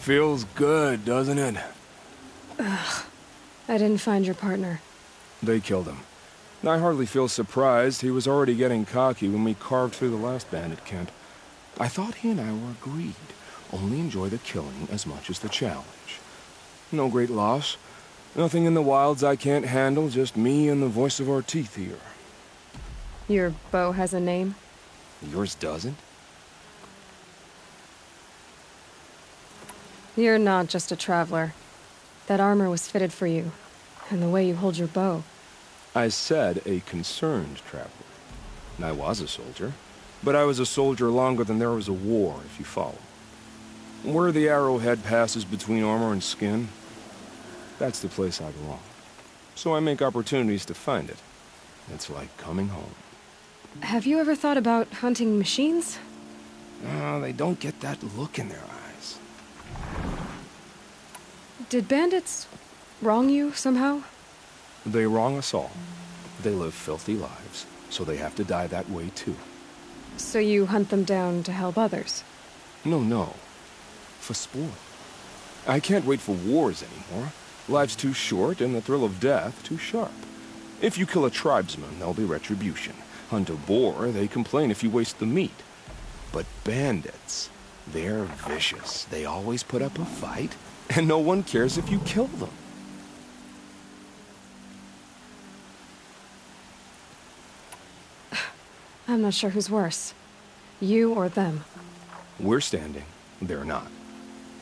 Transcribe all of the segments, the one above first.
Feels good, doesn't it? Ugh. I didn't find your partner. They killed him. I hardly feel surprised. He was already getting cocky when we carved through the last bandit camp. I thought he and I were agreed. Only enjoy the killing as much as the challenge. No great loss. Nothing in the wilds I can't handle, just me and the voice of our teeth here. Your bow has a name? Yours doesn't? You're not just a traveler. That armor was fitted for you, and the way you hold your bow. I said a concerned traveler. I was a soldier, but I was a soldier longer than there was a war, if you follow. Where the arrowhead passes between armor and skin, that's the place I belong. So I make opportunities to find it. It's like coming home. Have you ever thought about hunting machines? They don't get that look in their eyes. Did bandits wrong you somehow? They wrong us all. They live filthy lives, so they have to die that way too. So you hunt them down to help others? No. For sport. I can't wait for wars anymore. Life's too short and the thrill of death too sharp. If you kill a tribesman, there'll be retribution. Hunt a boar, they complain if you waste the meat. But bandits, they're vicious. They always put up a fight, and no one cares if you kill them. I'm not sure who's worse. You or them. We're standing. They're not.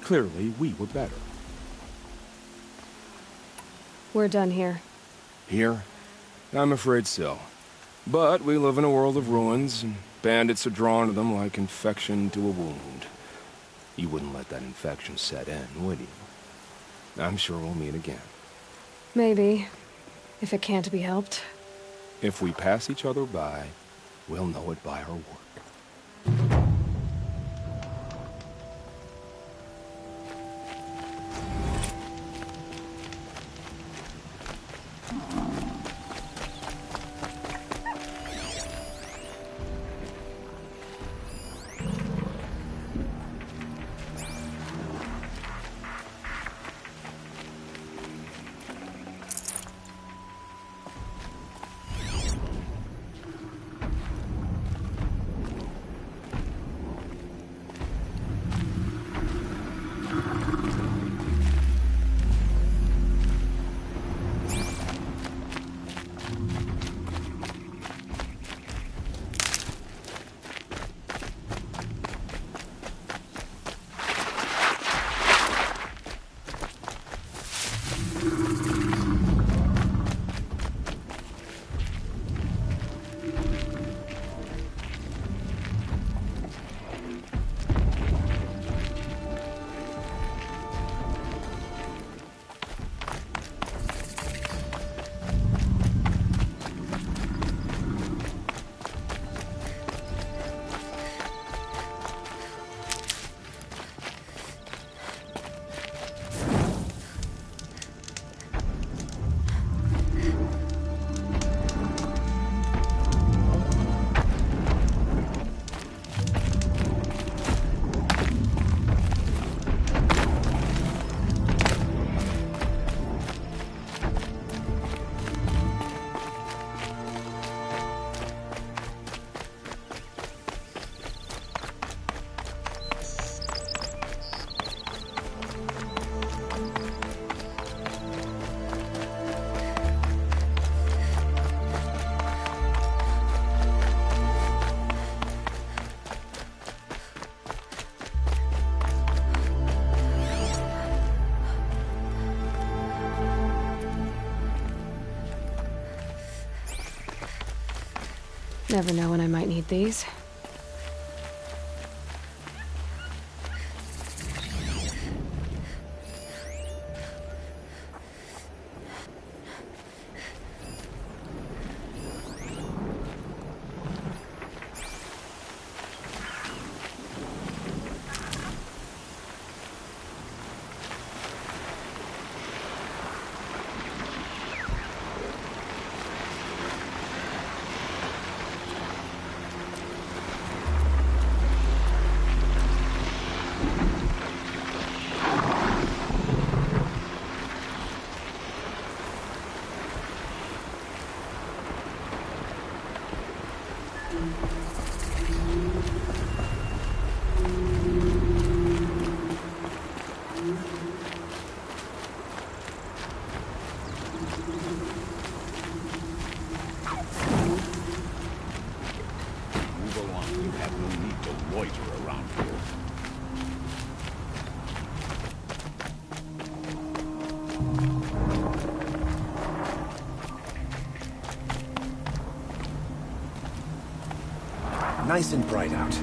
Clearly, we were better. We're done here. Here? I'm afraid so. But we live in a world of ruins, and bandits are drawn to them like infection to a wound. You wouldn't let that infection set in, would you? I'm sure we'll meet again. Maybe. If it can't be helped. If we pass each other by, we'll know it by our work. Never know when I might need these. Move along. You have no need to loiter around here. Nice and bright out.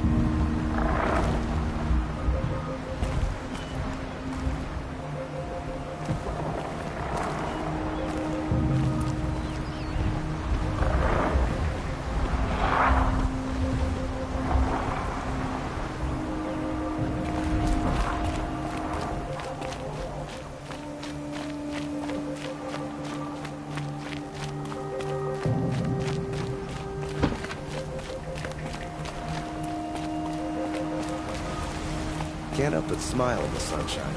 Can't help but smile in the sunshine.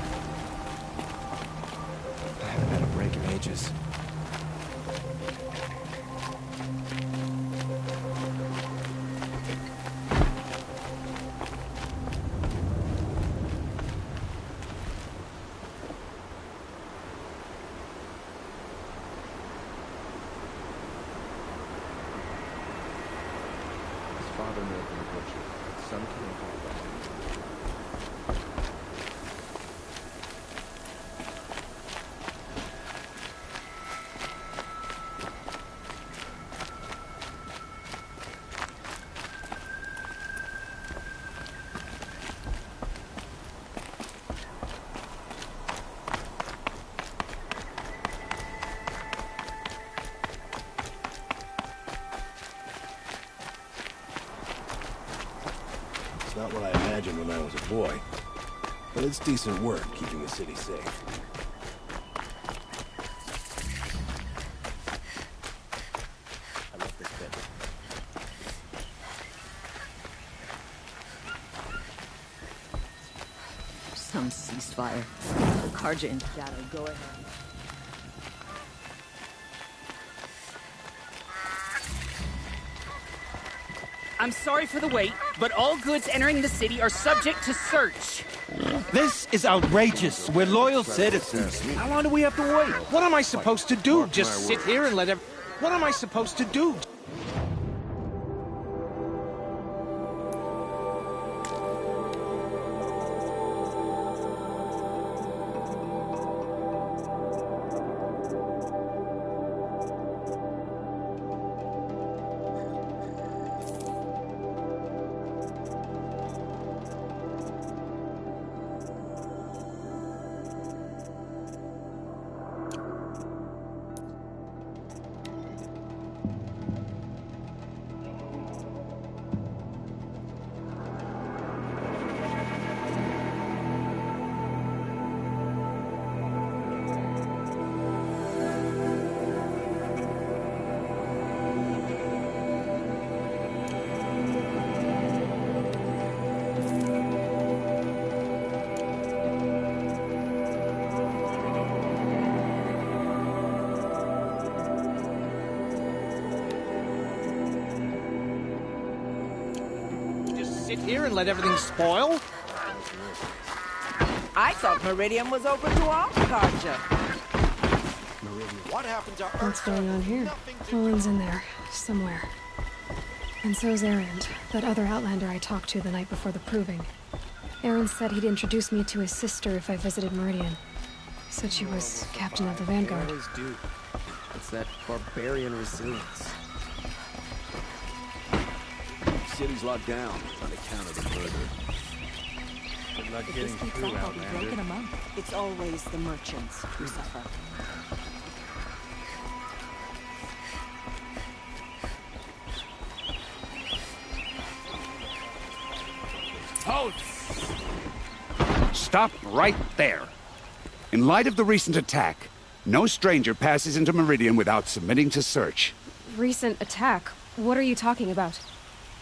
I haven't had a break in ages. His father may have been a butcher, but son came from the West. It's not what I imagined when I was a boy, but it's decent work keeping the city safe. I left this bit. Some ceasefire. Karja and Shadow, go ahead. I'm sorry for the wait, but all goods entering the city are subject to search. This is outrageous. We're loyal citizens. How long do we have to wait? What am I supposed to do? Just sit here and let What am I supposed to do? Sit here and let everything spoil? I thought Meridian was open to all Karja. What happened to What's going on here? Owen's in there, somewhere. And so's Erend, that other Outlander I talked to the night before the proving. Erend said he'd introduce me to his sister if I visited Meridian. Said she was captain of the Vanguard. Always do. It's that barbarian resilience. City's locked down on account of the murder. Good luck If getting this keeps through, up, I'll be Outlander. breaking them up. It's always the merchants who suffer. Halt! Stop right there. In light of the recent attack, no stranger passes into Meridian without submitting to search. Recent attack? What are you talking about?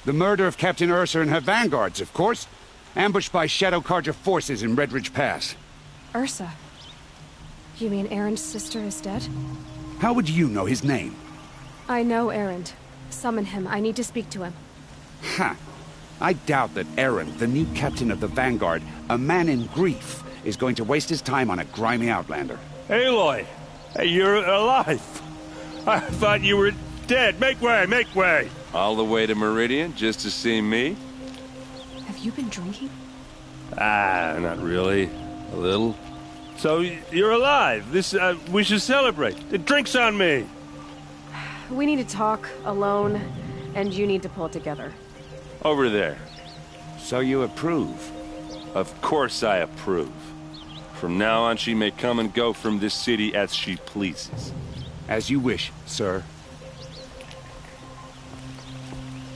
The murder of Captain Ursa and her vanguards, of course. Ambushed by Shadow Karja forces in Redridge Pass. Ursa? You mean Erend's sister is dead? How would you know his name? I know Erend. Summon him. I need to speak to him. Ha! I doubt that Aaron, the new captain of the Vanguard, a man in grief, is going to waste his time on a grimy outlander. Aloy! Hey, you're alive! I thought you were dead. Make way, make way! All the way to Meridian just to see me? Have you been drinking? Ah, not really. A little. So, you're alive. We should celebrate. The drink's on me. We need to talk, alone, and you need to pull it together. Over there. So you approve? Of course I approve. From now on, she may come and go from this city as she pleases. As you wish, sir.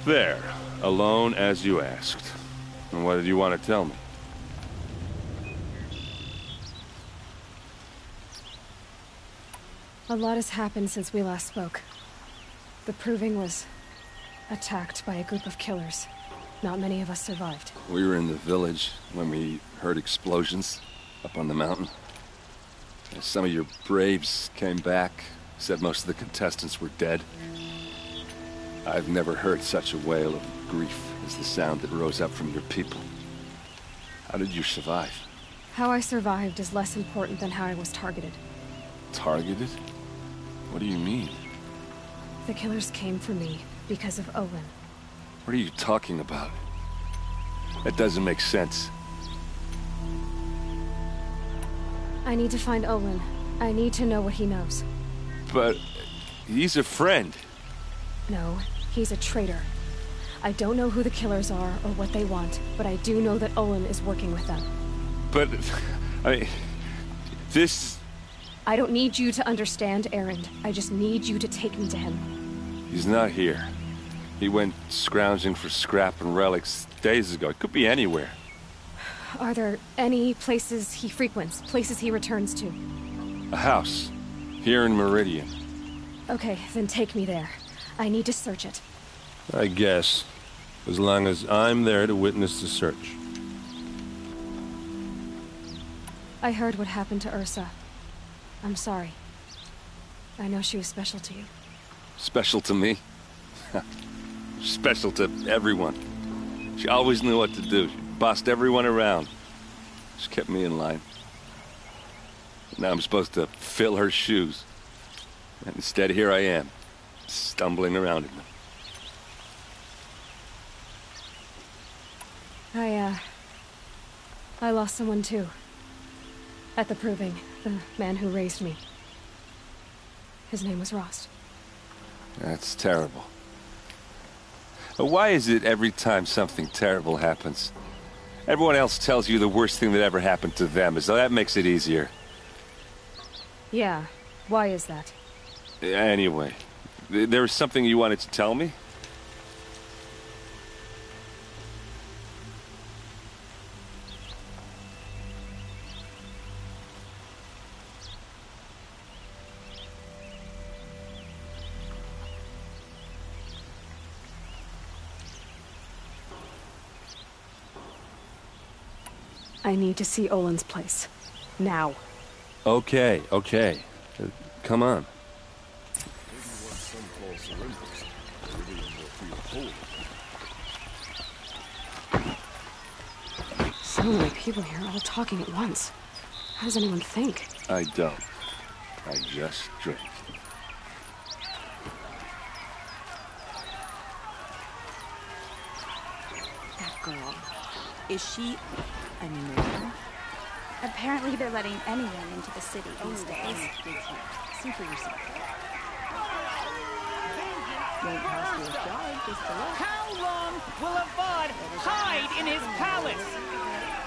There. Alone as you asked. And what did you want to tell me? A lot has happened since we last spoke. The Proving was attacked by a group of killers. Not many of us survived. We were in the village when we heard explosions up on the mountain. Some of your braves came back, said most of the contestants were dead. I've never heard such a wail of grief as the sound that rose up from your people. How did you survive? How I survived is less important than how I was targeted. Targeted? What do you mean? The killers came for me because of Olin. What are you talking about? That doesn't make sense. I need to find Olin. I need to know what he knows. But he's a friend. No, he's a traitor. I don't know who the killers are or what they want, but I do know that Olin is working with them. But, I mean, this... I don't need you to understand, Erend. I just need you to take me to him. He's not here. He went scrounging for scrap and relics days ago. It could be anywhere. Are there any places he frequents, places he returns to? A house. Here in Meridian. Okay, then take me there. I need to search it. I guess. As long as I'm there to witness the search. I heard what happened to Ursa. I'm sorry. I know she was special to you. Special to me? Special to everyone. She always knew what to do. She bossed everyone around. She kept me in line. Now I'm supposed to fill her shoes. And instead, here I am, stumbling around in them. I lost someone too. At the Proving, the man who raised me. His name was Rost. That's terrible. But why is it every time something terrible happens, everyone else tells you the worst thing that ever happened to them, as though that makes it easier? Yeah, why is that? Anyway, there was something you wanted to tell me? I need to see Olin's place. Now. Okay. Come on. So many people here, all talking at once. How does anyone think? I don't. I just drink. That girl. Is she a murderer? Apparently they're letting anyone into the city these days. See for yourself. How long will Avad hide in his palace?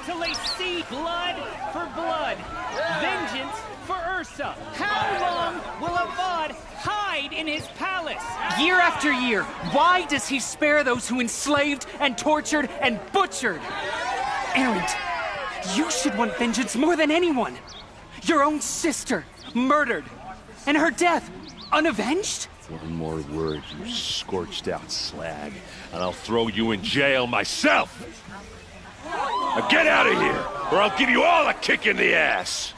Till they see blood for blood, vengeance for Ursa. How long will Avad hide in his palace? Year after year, why does he spare those who enslaved and tortured and butchered? Erend, you should want vengeance more than anyone. Your own sister, murdered, and her death, unavenged? One more word, you scorched-out slag, and I'll throw you in jail myself! Now get out of here, or I'll give you all a kick in the ass!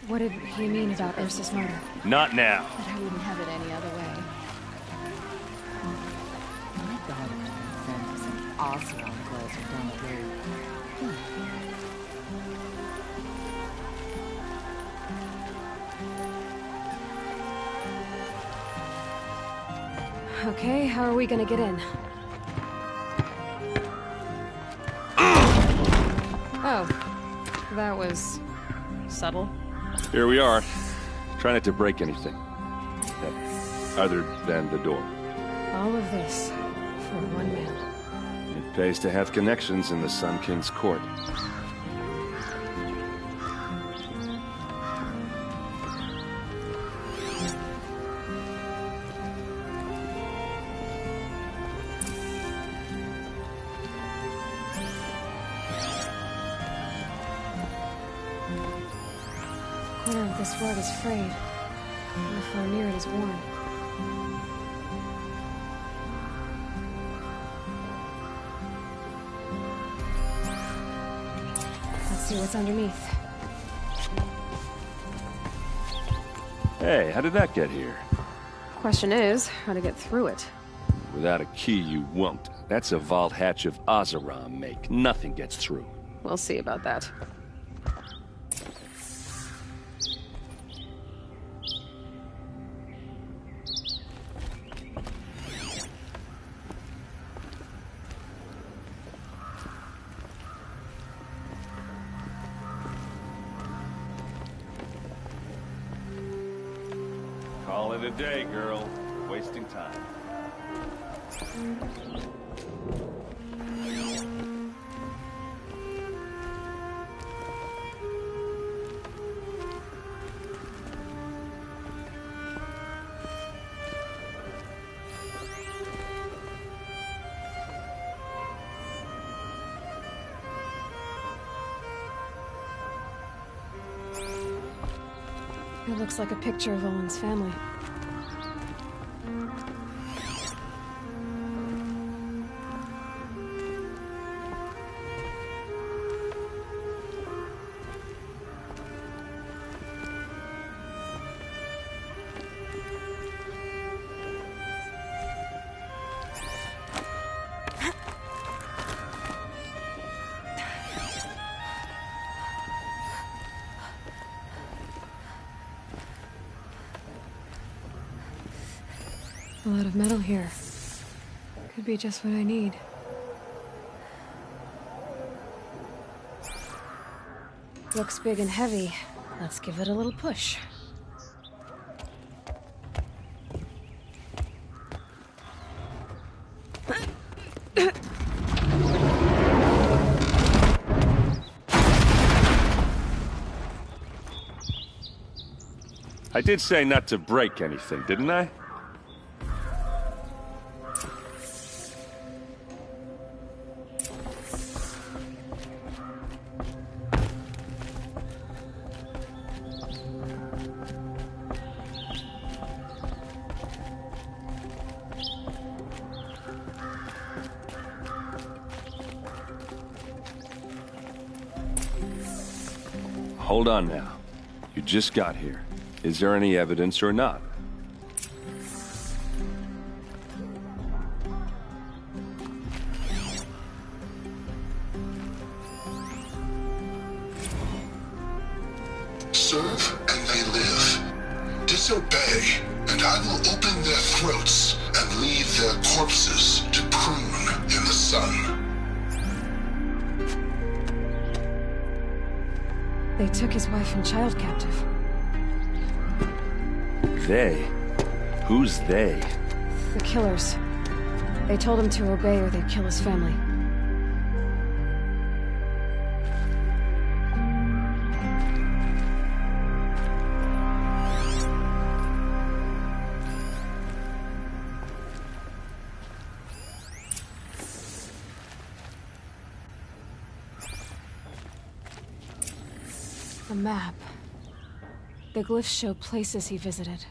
What did he mean about Ursa's murder? Not now. But I wouldn't have it any other way. Oseram guys are down the road. Okay, how are we gonna get in? Oh, that was subtle. Here we are. Try not to break anything. Other than the door. All of this for one man. It pays to have connections in the Sun King's court. The corner of this rug is frayed, and the far near it is worn. Let's see what's underneath. Hey, how did that get here? Question is, how to get through it. Without a key, you won't. That's a vault hatch of Oseram make. Nothing gets through. We'll see about that. Call it a day, girl. Wasting time. It looks like a picture of Owen's family. A lot of metal here. Could be just what I need. Looks big and heavy. Let's give it a little push. I did say not to break anything, didn't I? Hold on now. You just got here. Is there any evidence or not? Serve and they live. Disobey, and I will open their throats and leave their corpses to prune in the sun. They took his wife and child captive. They? Who's they? The killers. They told him to obey or they'd kill his family. A map. The glyphs show places he visited.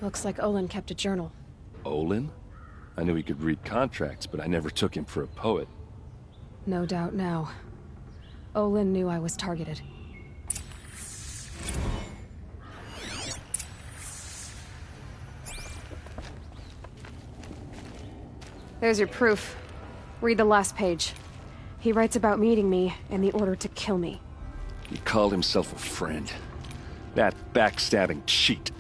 Looks like Olin kept a journal. Olin? I knew he could read contracts, but I never took him for a poet. No doubt now. Olin knew I was targeted. There's your proof. Read the last page. He writes about meeting me and the order to kill me. He called himself a friend. That backstabbing cheat.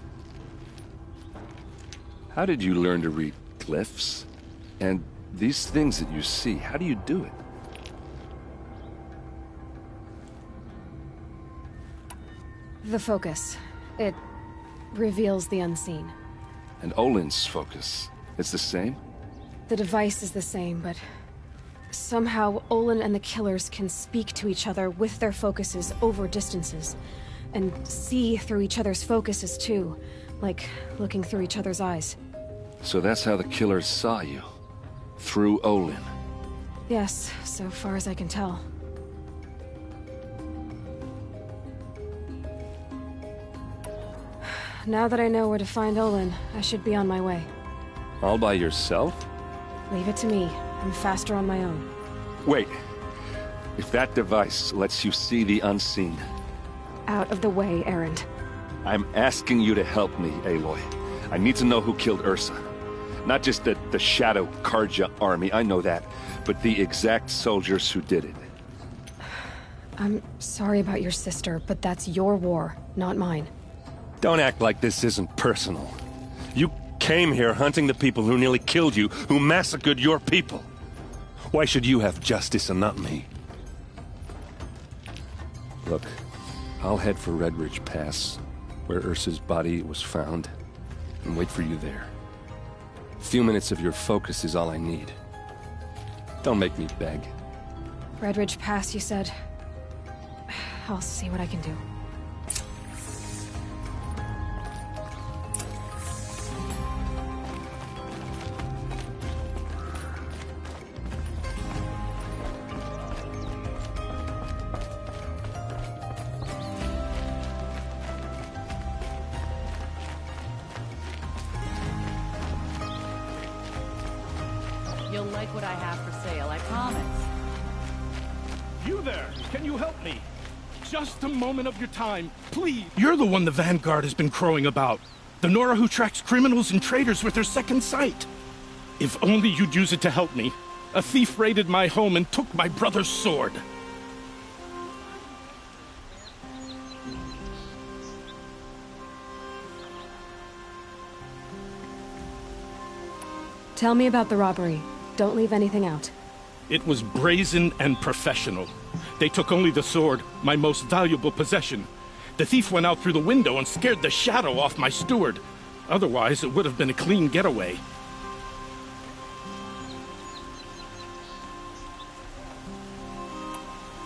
How did you learn to read glyphs? And these things that you see, how do you do it? The focus. It reveals the unseen. And Olin's focus, it's the same? The device is the same, but somehow Olin and the killers can speak to each other with their focuses over distances. And see through each other's focuses too, like looking through each other's eyes. So that's how the killers saw you? Through Olin? Yes, so far as I can tell. Now that I know where to find Olin, I should be on my way. All by yourself? Leave it to me. I'm faster on my own. Wait. If that device lets you see the unseen... Out of the way, Erend. I'm asking you to help me, Aloy. I need to know who killed Ursa. Not just the Shadow Carja army, I know that, but the exact soldiers who did it. I'm sorry about your sister, but that's your war, not mine. Don't act like this isn't personal. You came here hunting the people who nearly killed you, who massacred your people. Why should you have justice and not me? Look, I'll head for Red Ridge Pass, where Ursa's body was found, and wait for you there. A few minutes of your focus is all I need. Don't make me beg. Red Ridge Pass, you said? I'll see what I can do. You'll like what I have for sale, I promise. You there! Can you help me? Just a moment of your time, please! You're the one the Vanguard has been crowing about. The Nora who tracks criminals and traitors with her second sight. If only you'd use it to help me. A thief raided my home and took my brother's sword. Tell me about the robbery. Don't leave anything out. It was brazen and professional. They took only the sword, my most valuable possession. The thief went out through the window and scared the shadow off my steward. Otherwise, it would have been a clean getaway.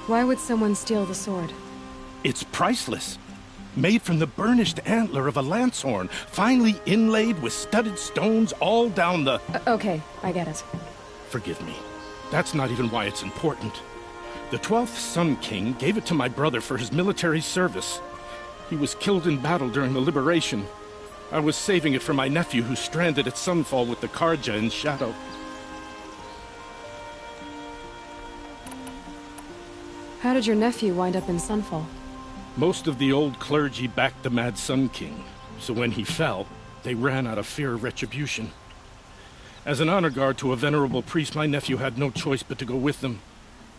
Why would someone steal the sword? It's priceless. Made from the burnished antler of a lancehorn, finely inlaid with studded stones all down the... Okay, I get it. Forgive me. That's not even why it's important. The 12th Sun King gave it to my brother for his military service. He was killed in battle during the Liberation. I was saving it for my nephew who's stranded at Sunfall with the Carja in Shadow. How did your nephew wind up in Sunfall? Most of the old clergy backed the Mad Sun King, so when he fell, they ran out of fear of retribution. As an honor guard to a venerable priest, my nephew had no choice but to go with them.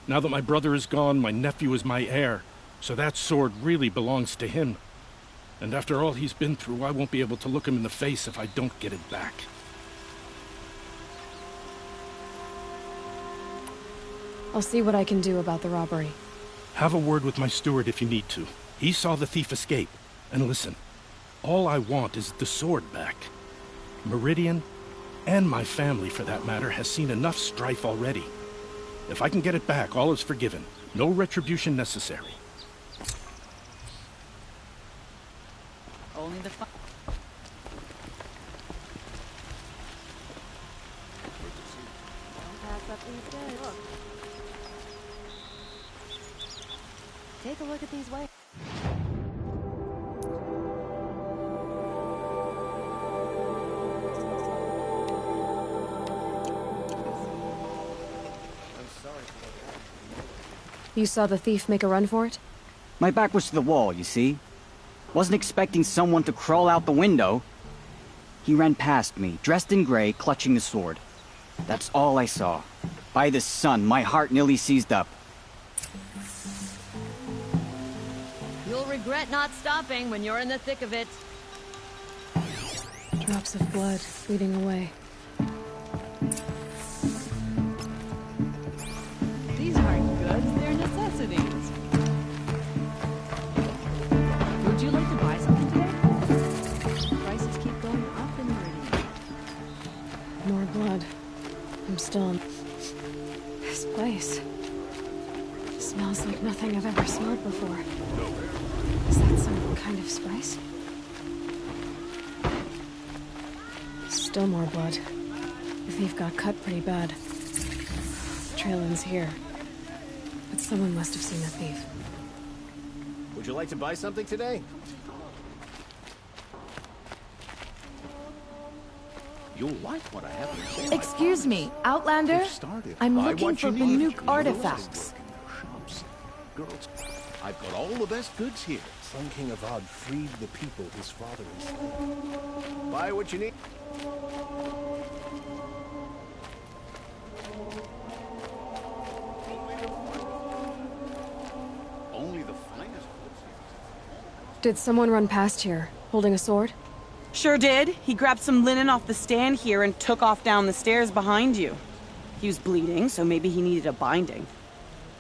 Now that my brother is gone, my nephew is my heir, so that sword really belongs to him. And after all he's been through, I won't be able to look him in the face if I don't get it back. I'll see what I can do about the robbery. Have a word with my steward if you need to. He saw the thief escape. And listen, all I want is the sword back. Meridian, and my family for that matter, has seen enough strife already. If I can get it back, all is forgiven. No retribution necessary. Only the fun. Don't pass up these goods. Look. Take a look at these waves. You saw the thief make a run for it? My back was to the wall, you see. Wasn't expecting someone to crawl out the window. He ran past me, dressed in gray, clutching the sword. That's all I saw. By the sun, my heart nearly seized up. You'll regret not stopping when you're in the thick of it. Drops of blood bleeding away. These aren't goods, they're necessities. Would you like to buy something today? Prices keep going up in Meridian. More blood. I'm still in... This place... smells like nothing I've ever smelled before. Is that some kind of spice? Still more blood. The thief got cut pretty bad. The trail ends here. But someone must have seen the thief. Would you like to buy something today? You'll like what I have to say. Excuse me, Outlander? I'm looking for Banuk artifacts. Girls, I've got all the best goods here. Sun King Avad freed the people his father enslaved. Buy what you need. Only the finest goods. Did someone run past here, holding a sword? Sure did. He grabbed some linen off the stand here and took off down the stairs behind you. He was bleeding, so maybe he needed a binding.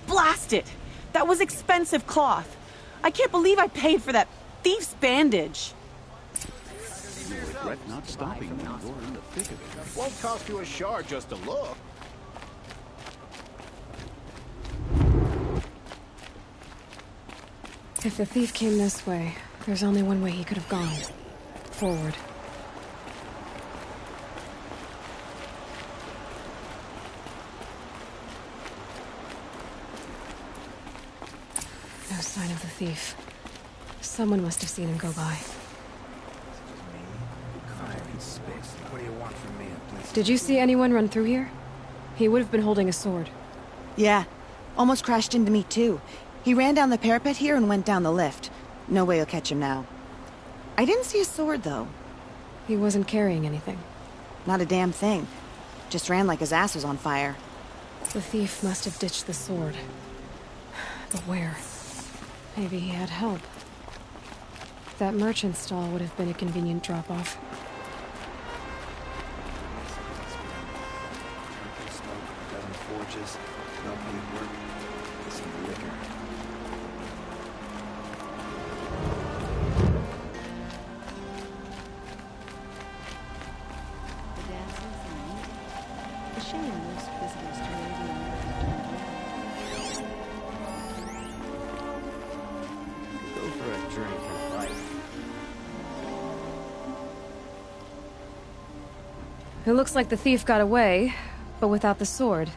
Blast it! That was expensive cloth. I can't believe I paid for that thief's bandage. You regret not stopping when you're in the thick of it. Won't cost you a shard just to look. If the thief came this way, there's only one way he could have gone. Forward. No sign of the thief. Someone must have seen him go by. What do you want from me? Did you see anyone run through here? He would have been holding a sword. Yeah. Almost crashed into me, too. He ran down the parapet here and went down the lift. No way you'll catch him now. I didn't see a sword, though. He wasn't carrying anything. Not a damn thing. Just ran like his ass was on fire. The thief must have ditched the sword. But where? Maybe he had help. That merchant stall would have been a convenient drop-off. Forges, no paid work, some liquor. The dances and music. A shame most visitors to Meridian Go for a drink and fight. It looks like the thief got away, but without the sword.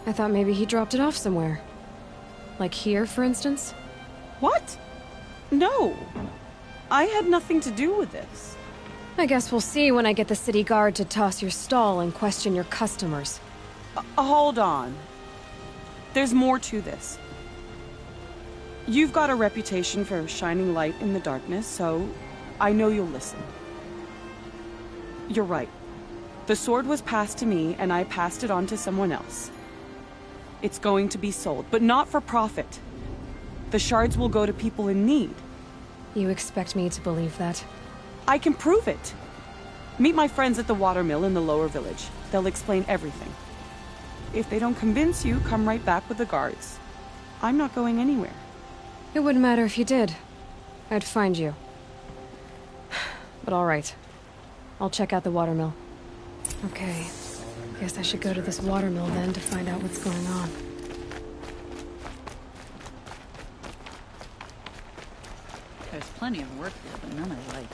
I thought maybe he dropped it off somewhere. Like here, for instance? What? No. I had nothing to do with this. I guess we'll see when I get the city guard to toss your stall and question your customers. Hold on. There's more to this. You've got a reputation for shining light in the darkness, so I know you'll listen. You're right. The sword was passed to me, and I passed it on to someone else. It's going to be sold, but not for profit. The shards will go to people in need. You expect me to believe that? I can prove it. Meet my friends at the watermill in the lower village. They'll explain everything. If they don't convince you, come right back with the guards. I'm not going anywhere. It wouldn't matter if you did. I'd find you. But all right. I'll check out the watermill. Okay. Guess I should go to this watermill then to find out what's going on. There's plenty of work there, but none I like.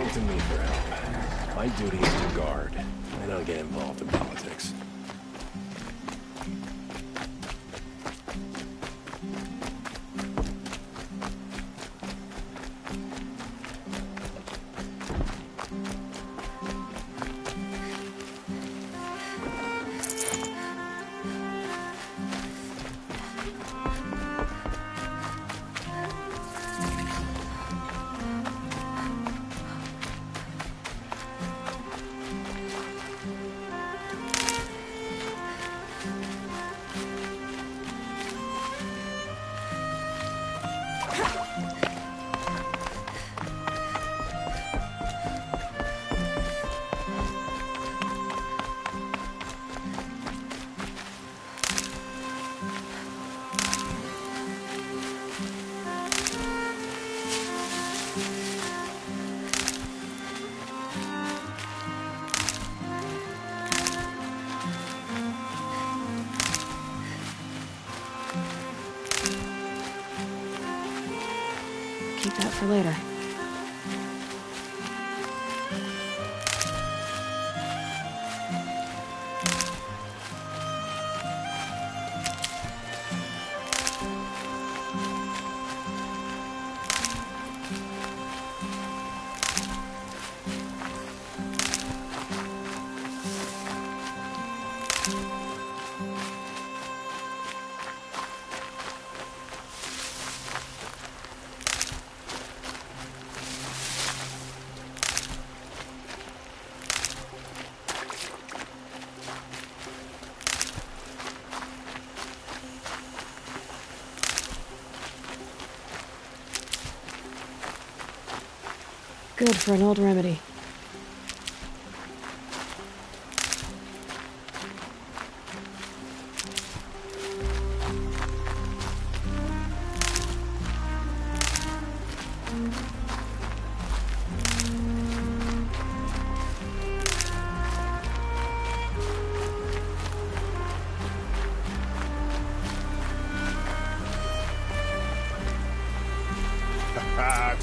come to me for help. My duty is to guard. I don't get involved in politics. Keep that for later. Good for an old remedy.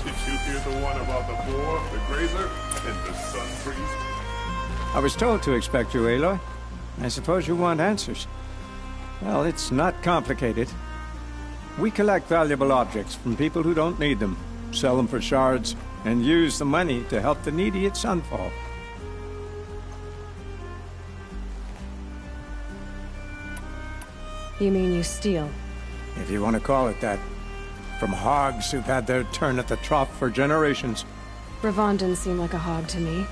Did you hear the one about the boar, the grazer, and the sun priest? I was told to expect you, Aloy. I suppose you want answers. Well, it's not complicated. We collect valuable objects from people who don't need them, sell them for shards, and use the money to help the needy at Sunfall. You mean you steal? If you want to call it that. From hogs who've had their turn at the trough for generations. Ravon didn't seem like a hog to me.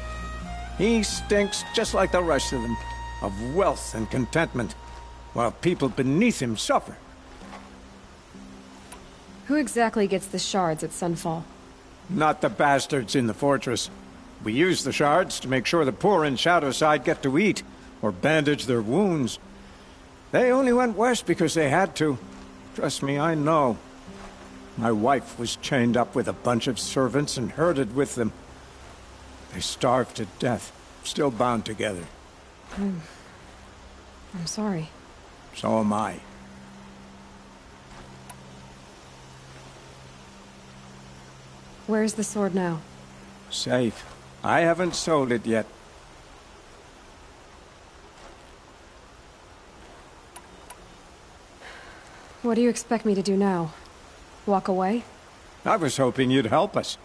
He stinks just like the rest of them, of wealth and contentment, while people beneath him suffer. Who exactly gets the shards at Sunfall? Not the bastards in the fortress. We use the shards to make sure the poor in Shadowside get to eat, or bandage their wounds. They only went west because they had to. Trust me, I know. My wife was chained up with a bunch of servants and herded with them. They starved to death, still bound together. I'm sorry. So am I. Where's the sword now? Safe. I haven't sold it yet. What do you expect me to do now? Walk away? I was hoping you'd help us.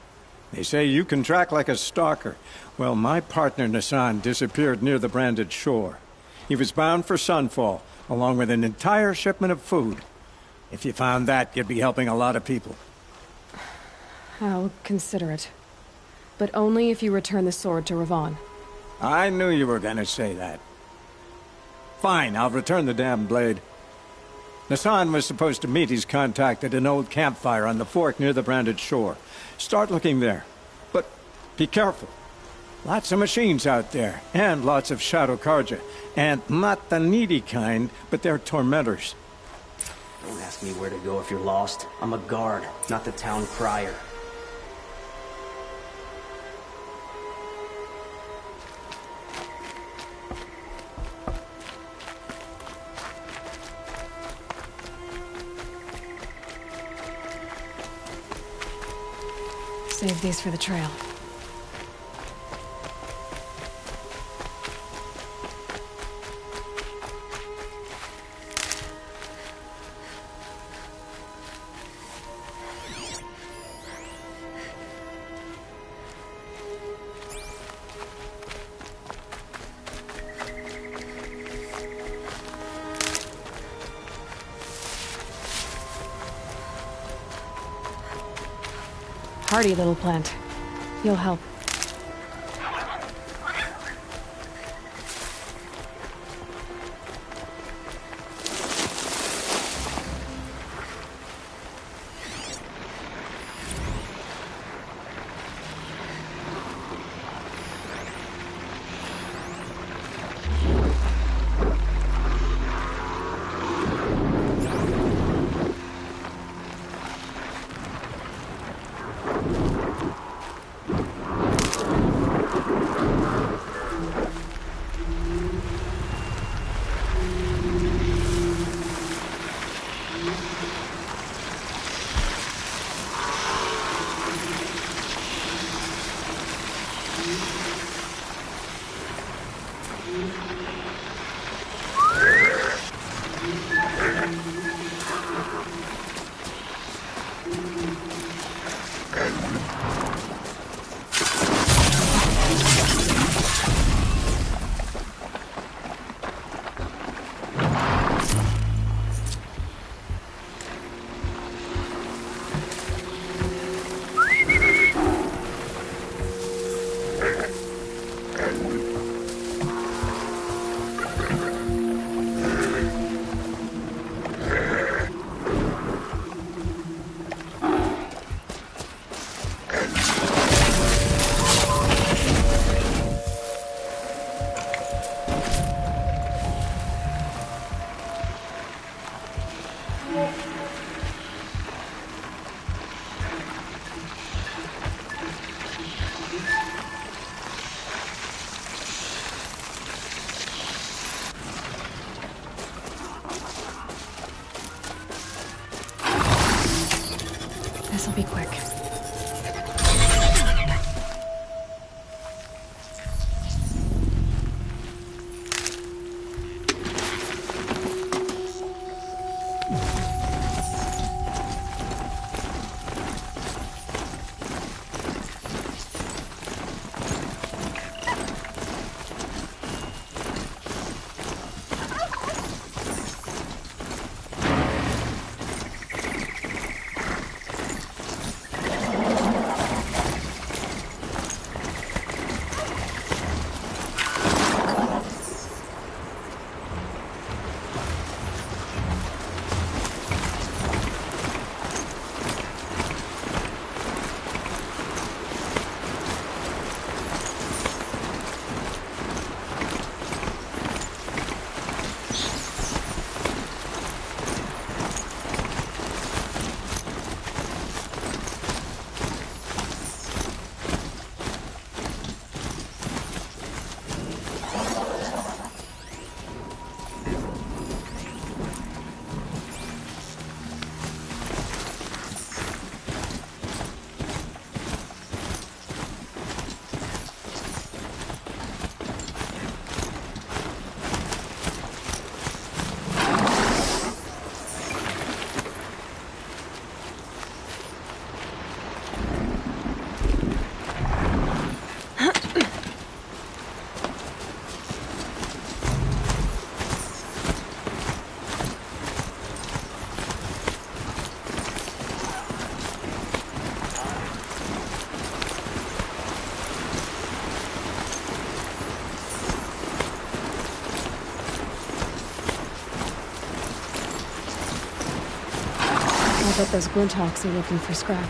They say you can track like a stalker. Well, my partner Nassan disappeared near the Branded Shore. He was bound for Sunfall, along with an entire shipment of food. If you found that, you'd be helping a lot of people. I'll consider it. But only if you return the sword to Ravon. I knew you were gonna say that. Fine, I'll return the damn blade. Nassan was supposed to meet his contact at an old campfire on the fork near the Branded Shore. Start looking there. But be careful. Lots of machines out there, and lots of Shadow Carja. And not the needy kind, but they're tormentors. Don't ask me where to go if you're lost. I'm a guard, not the town crier. Save these for the trail. hardy little plant. You'll help. This'll be quick. I bet those Glinthawks are looking for scrap.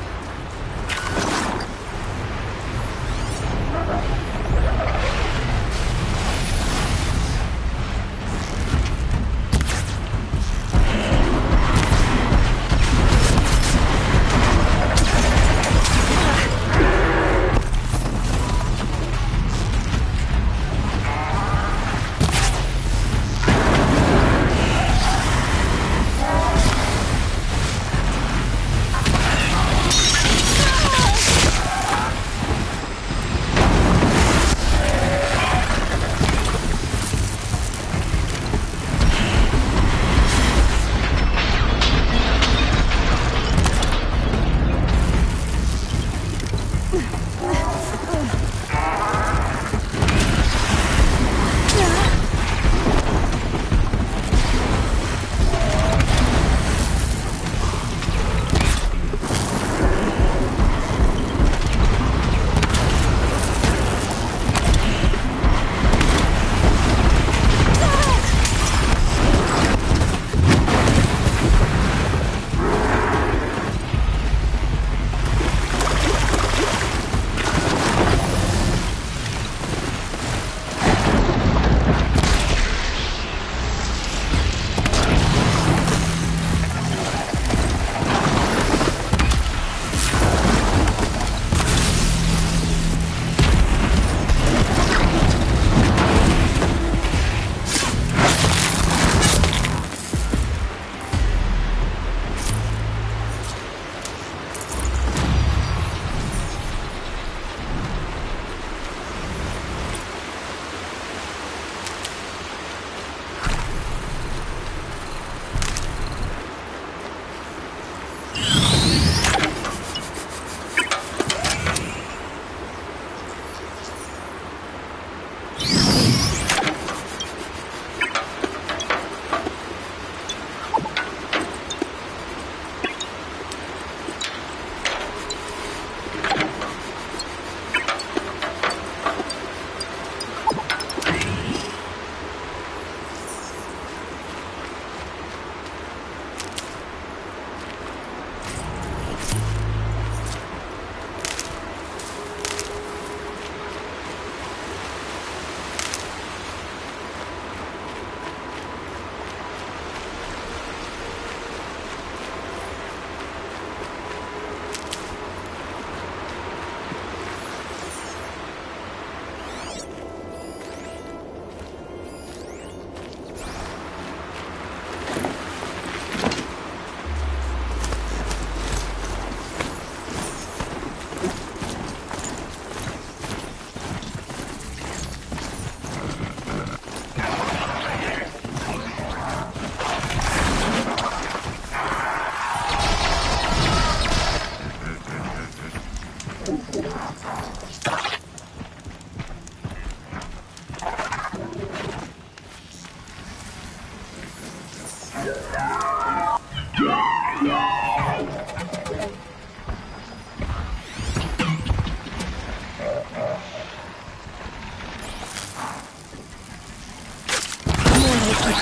To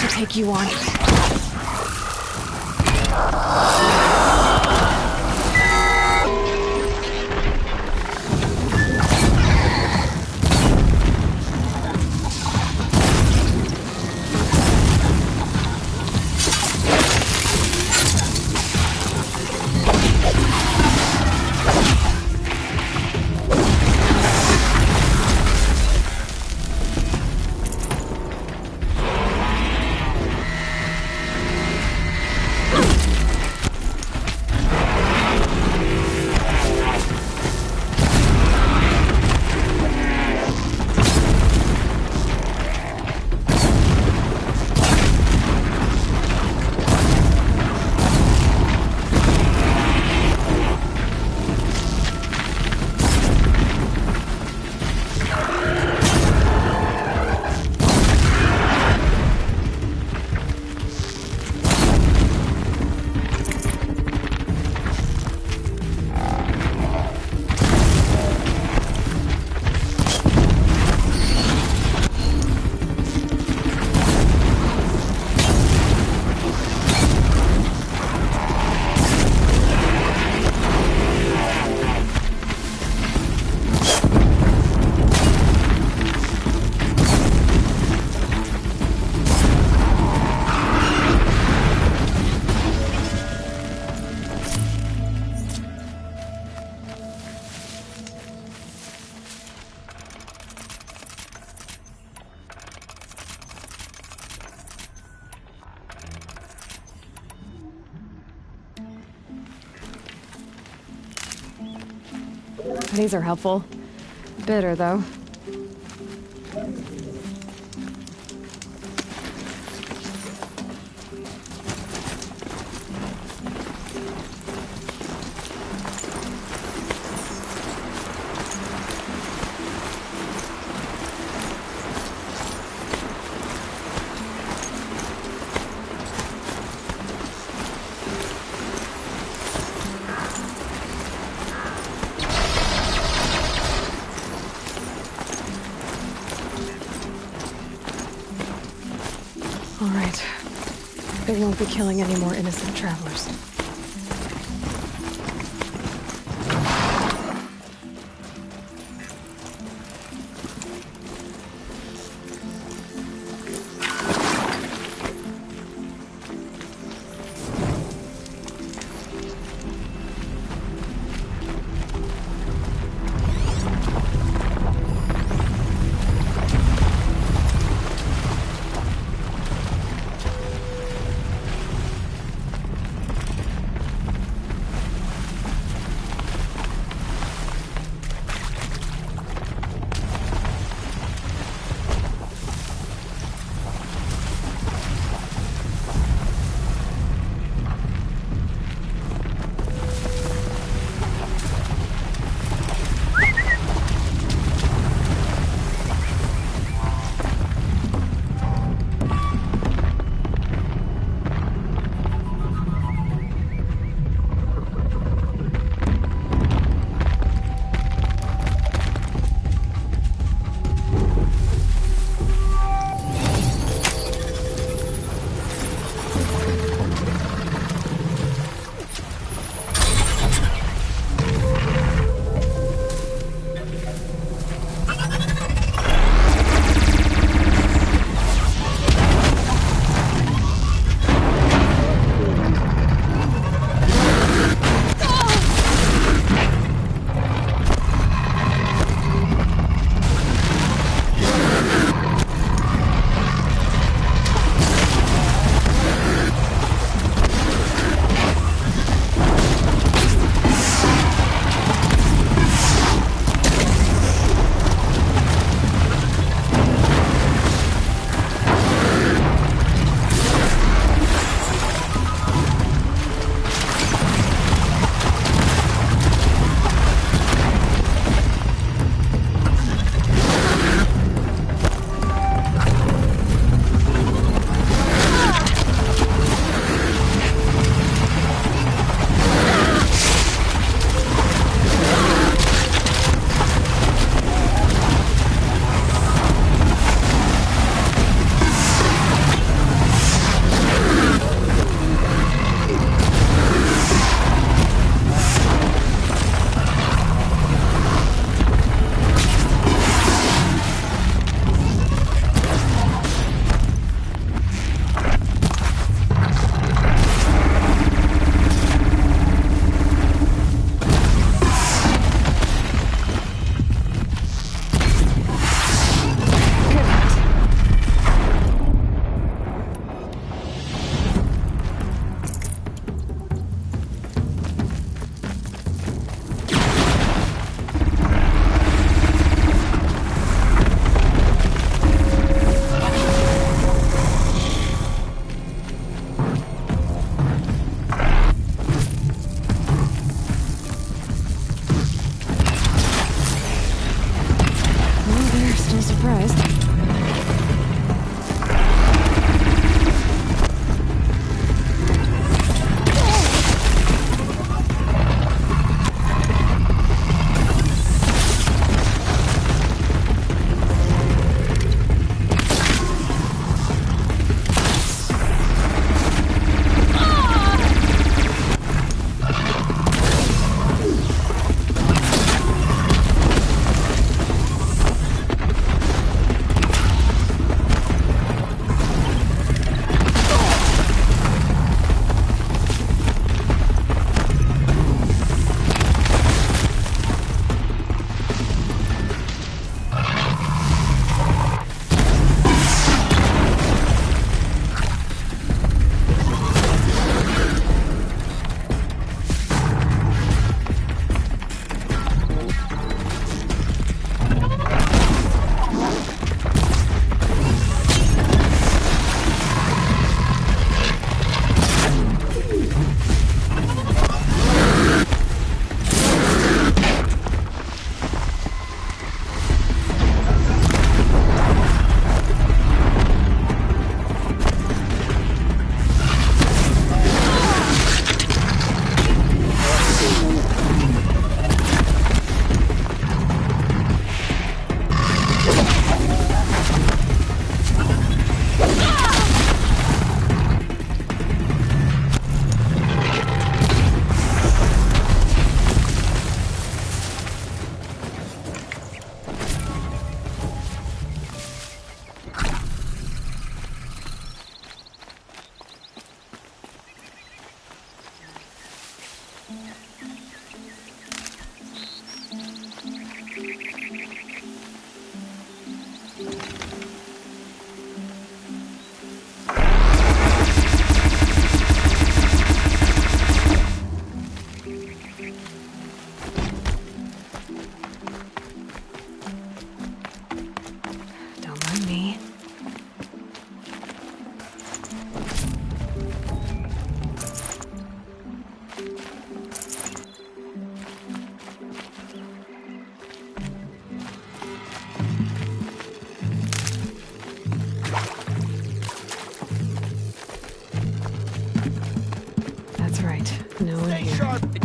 take you on. These are helpful. Bitter, though. All right. They won't be killing any more innocent travelers. surprised.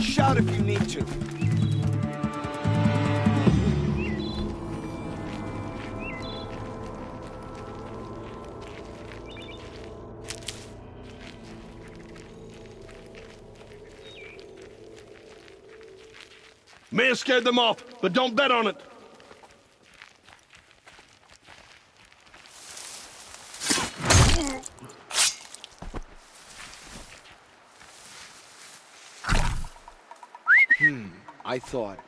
Shout if you need to. May have scared them off, but don't bet on it. I thought.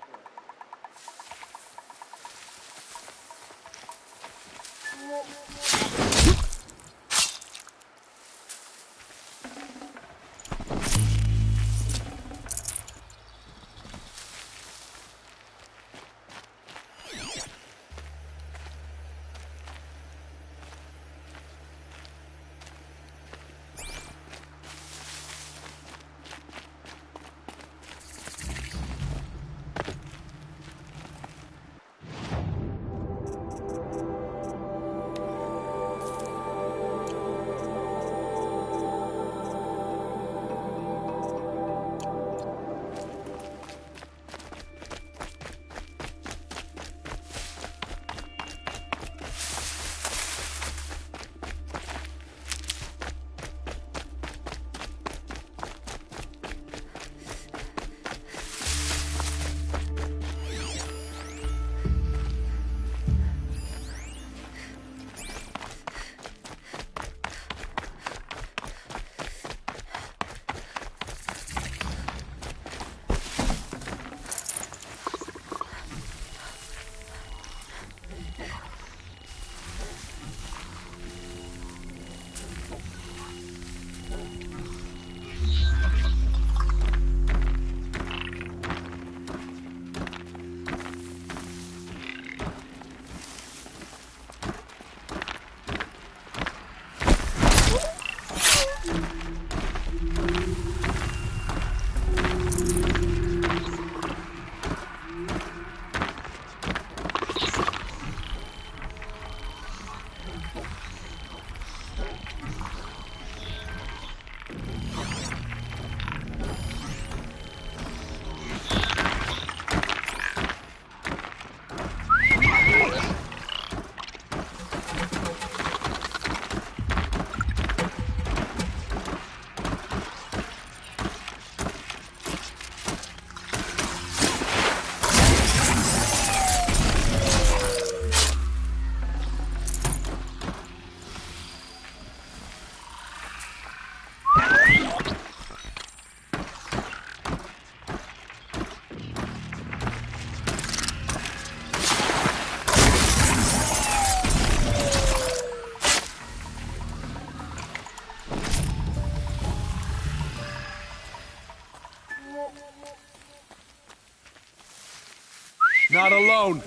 Not alone.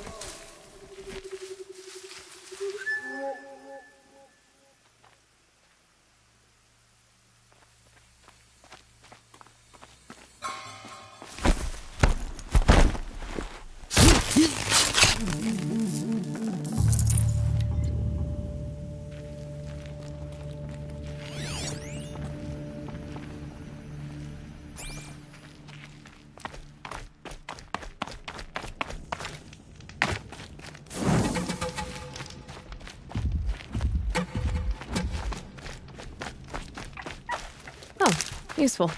Useful.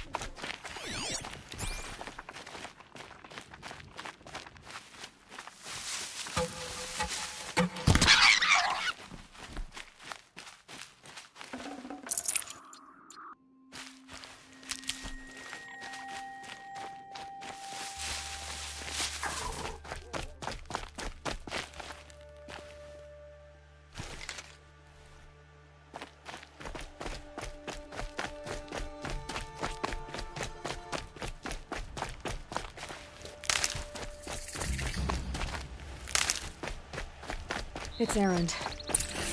It's Erend,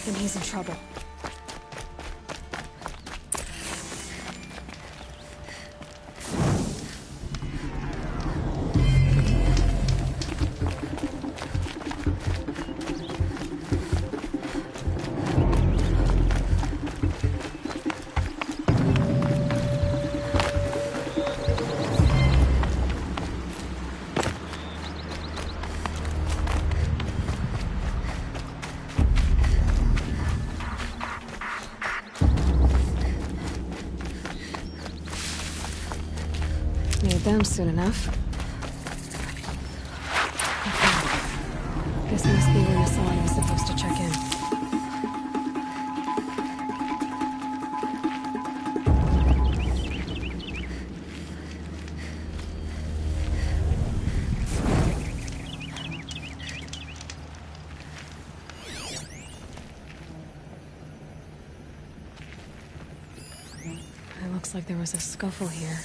and he's in trouble. Need them soon enough. Okay. This must be where Nassan was supposed to check in. It looks like there was a scuffle here.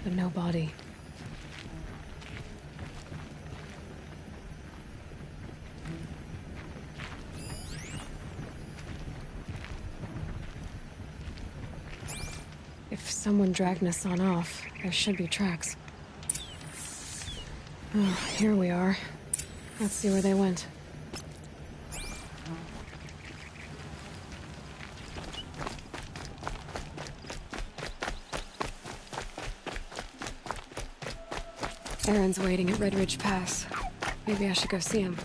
But no body. If someone dragged Nassan off, there should be tracks. Oh, here we are. Let's see where they went. Erend's waiting at Red Ridge Pass. Maybe I should go see him.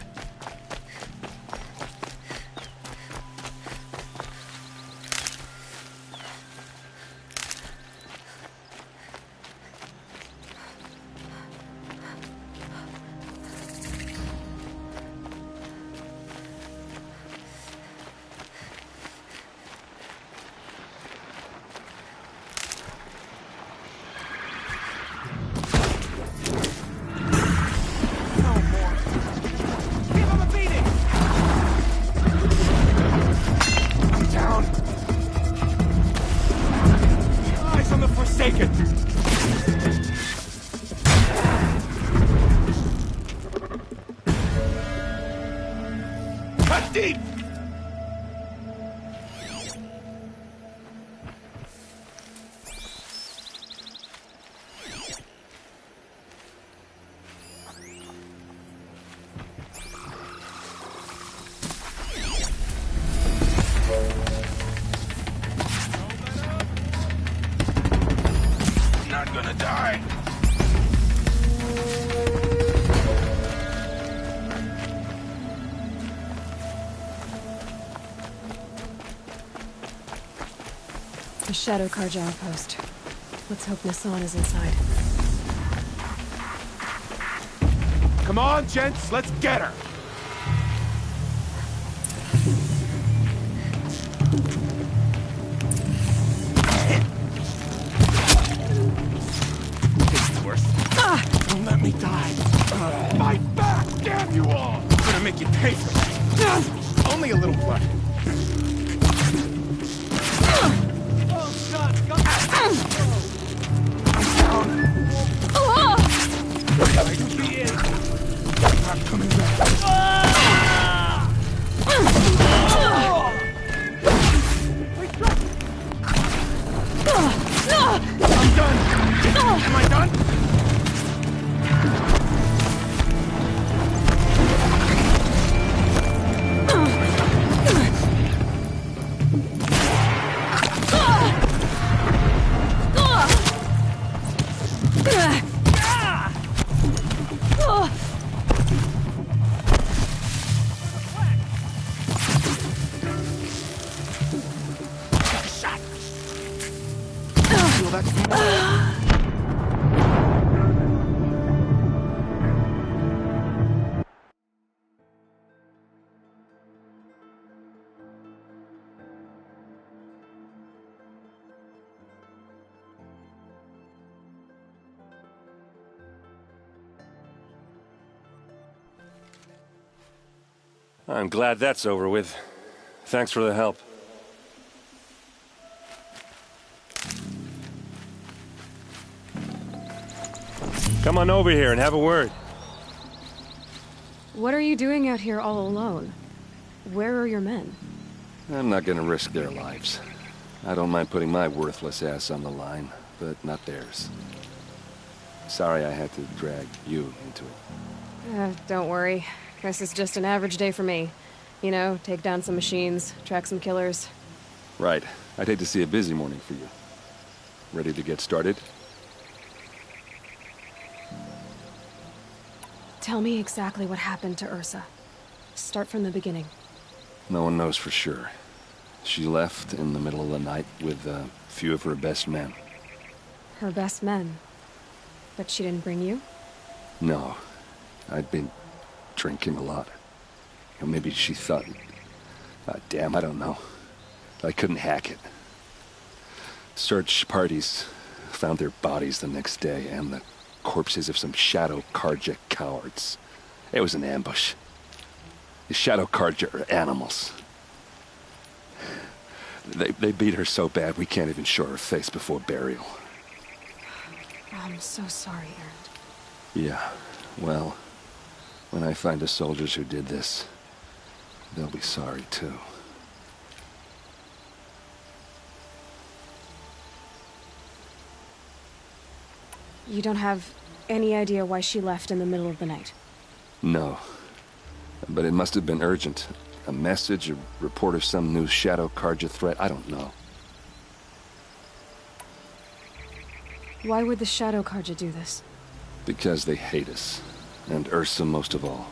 The Shadow Karja outpost. Let's hope Nassan is inside. Come on, gents, let's get her! It's worse. Don't let me die. Fight back, damn you all! I'm gonna make you pay for that. Only a little blood. I'm glad that's over with. Thanks for the help. Come on over here and have a word. What are you doing out here all alone? Where are your men? I'm not gonna risk their lives. I don't mind putting my worthless ass on the line, but not theirs. Sorry I had to drag you into it. Don't worry. Guess it's just an average day for me. You know, take down some machines, track some killers. Right. I'd hate to see a busy morning for you. Ready to get started? Tell me exactly what happened to Ursa. Start from the beginning. No one knows for sure. She left in the middle of the night with a few of her best men. Her best men? But she didn't bring you? No. I'd been drinking a lot. Or maybe she thought... damn, I don't know. I couldn't hack it. Search parties found their bodies the next day, and the corpses of some Shadow Carja cowards. It was an ambush. The Shadow Carja are animals. They beat her so bad we can't even show her face before burial. I'm so sorry, Erend. Yeah, well, when I find the soldiers who did this, they'll be sorry too. You don't have any idea why she left in the middle of the night? No. But it must have been urgent. A message, a report of some new Shadow Carja threat, I don't know. Why would the Shadow Carja do this? Because they hate us. And Ursa most of all.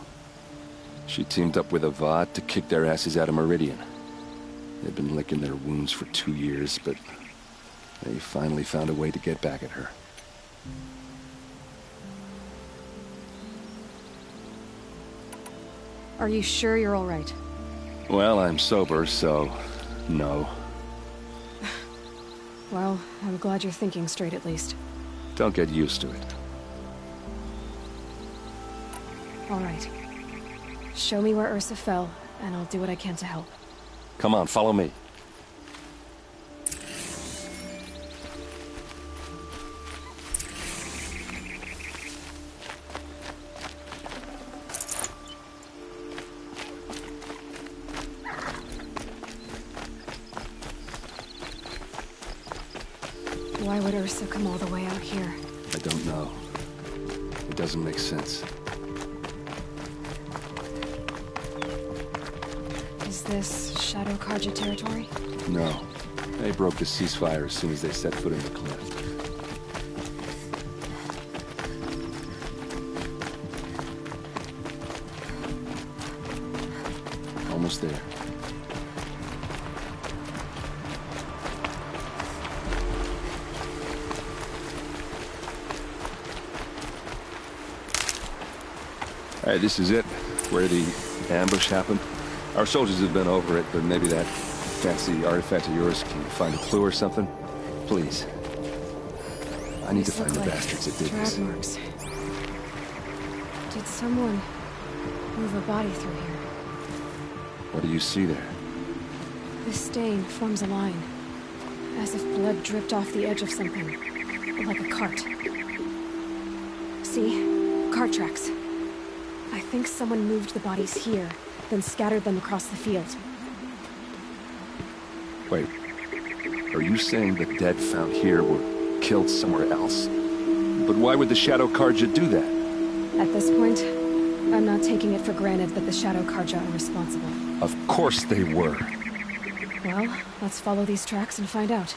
She teamed up with Avad to kick their asses out of Meridian. They'd been licking their wounds for 2 years, but they finally found a way to get back at her. Are you sure you're all right? Well, I'm sober, so no. Well, I'm glad you're thinking straight at least. Don't get used to it. All right. Show me where Ursa fell, and I'll do what I can to help. Come on, follow me. Why would Ursa come all the way out here? I don't know. It doesn't make sense. Is this Shadow Carja territory? No. They broke the ceasefire as soon as they set foot in the cliff. Almost there. Alright, this is it, where the ambush happened. Our soldiers have been over it, but maybe that fancy artifact of yours can find a clue or something? Please. I need to find the bastards that did this. Drag marks. Did someone move a body through here? What do you see there? This stain forms a line, as if blood dripped off the edge of something, like a cart. See? Cart tracks. I think someone moved the bodies here, then scattered them across the field. Wait. Are you saying the dead found here were killed somewhere else? But why would the Shadow Carja do that? At this point, I'm not taking it for granted that the Shadow Carja are responsible. Of course they were. Well, let's follow these tracks and find out.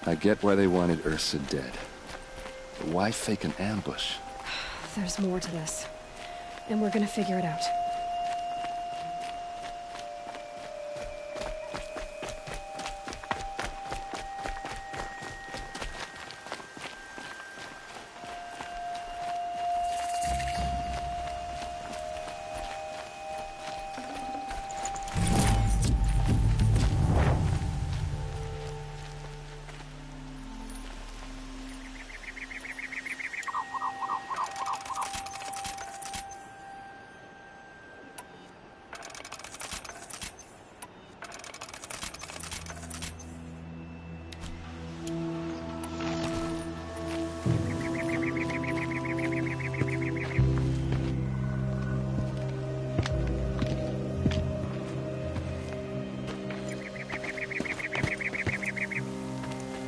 I get why they wanted Ursa dead. But why fake an ambush? There's more to this. And we're gonna figure it out.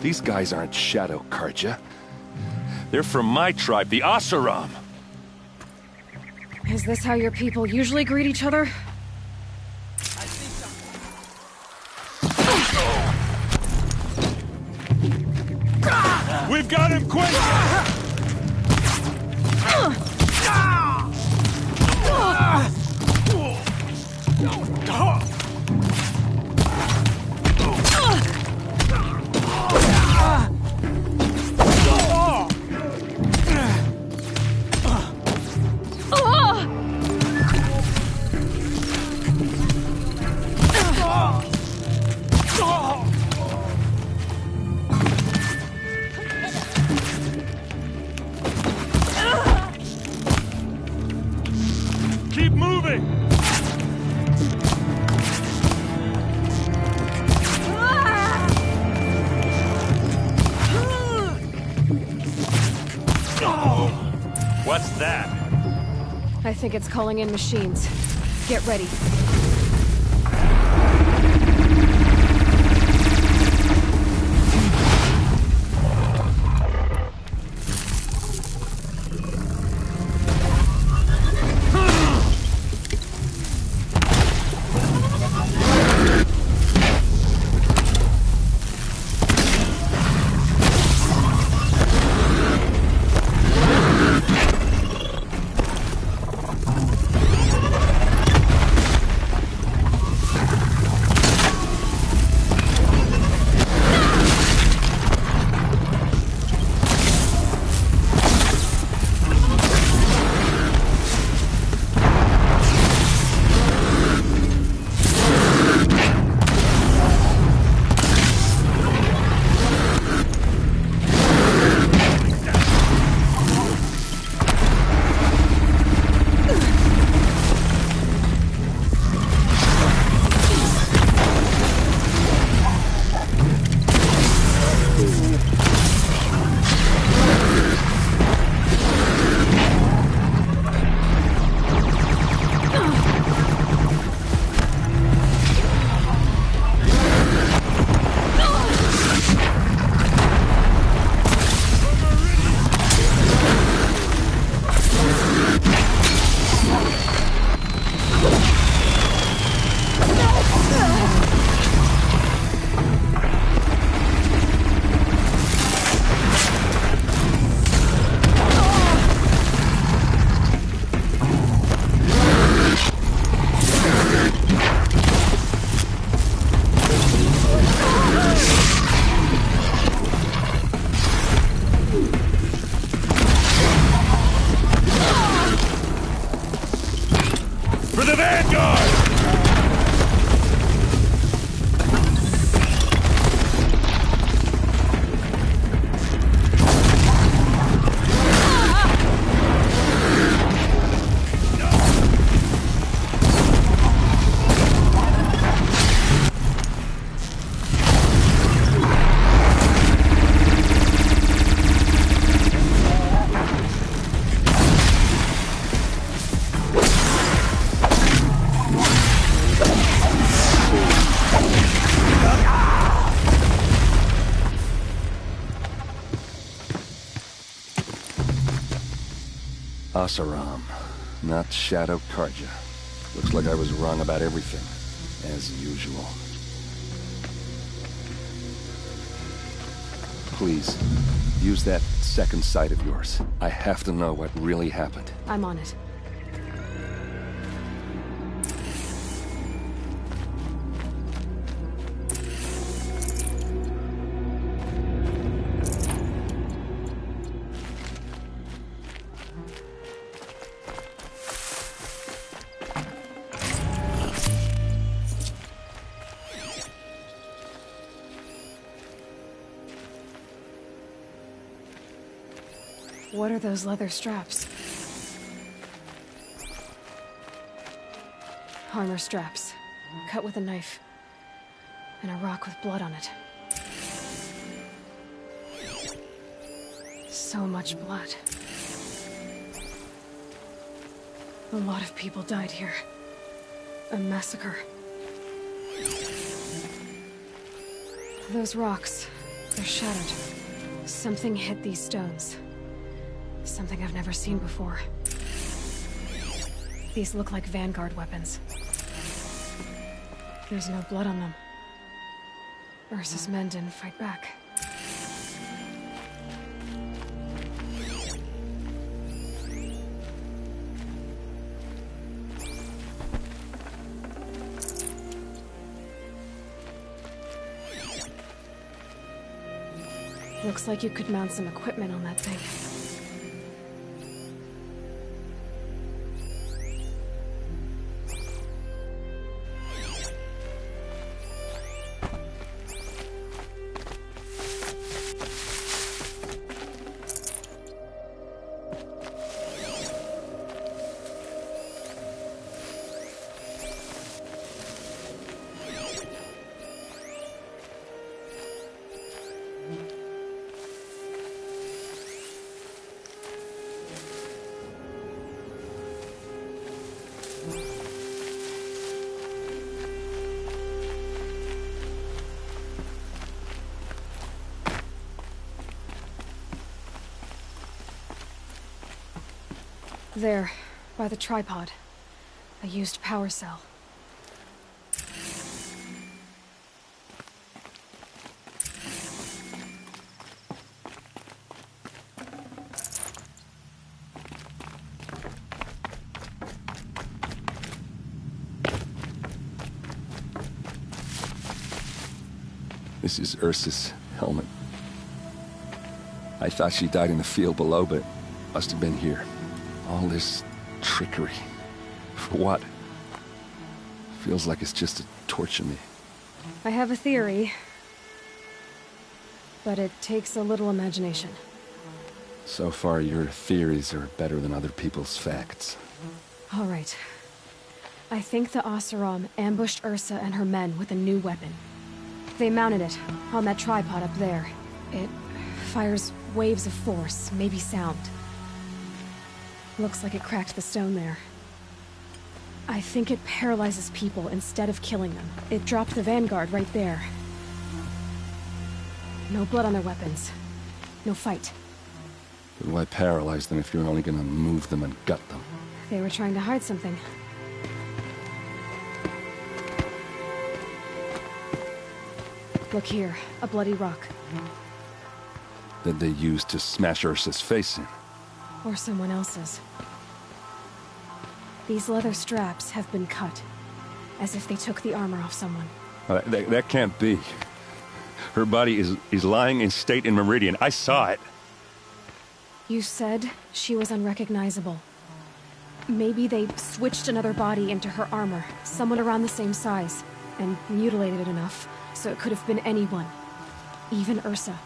These guys aren't Shadow Carja. They're from my tribe, the Oseram. Is this how your people usually greet each other? We've got him, quick! Keep moving! What's that? I think it's calling in machines. Get ready. Oseram, not Shadow Carja. Looks like I was wrong about everything, as usual. Please, use that second sight of yours. I have to know what really happened. I'm on it. What are those leather straps? Armor straps, cut with a knife, and a rock with blood on it. So much blood. A lot of people died here. A massacre. Those rocks, they're shattered. Something hit these stones. Something I've never seen before. These look like Vanguard weapons. There's no blood on them. Ursa's men didn't fight back. Looks like you could mount some equipment on that thing. There, by the tripod. A used power cell. This is Ursa's helmet. I thought she died in the field below, but must have been here. All this trickery. For what? Feels like it's just to torture me. I have a theory. But it takes a little imagination. So far, your theories are better than other people's facts. All right. I think the Oseram ambushed Ursa and her men with a new weapon. They mounted it on that tripod up there. It fires waves of force, maybe sound. Looks like it cracked the stone there. I think it paralyzes people instead of killing them. It dropped the Vanguard right there. No blood on their weapons. No fight. But why paralyze them if you're only gonna move them and gut them? They were trying to hide something. Look here, a bloody rock. That they used to smash Ursa's face in. Or someone else's. These leather straps have been cut, as if they took the armor off someone. That can't be. Her body is lying in state in Meridian. I saw it. You said she was unrecognizable. Maybe they switched another body into her armor, someone around the same size, and mutilated it enough so it could have been anyone, even Ursa.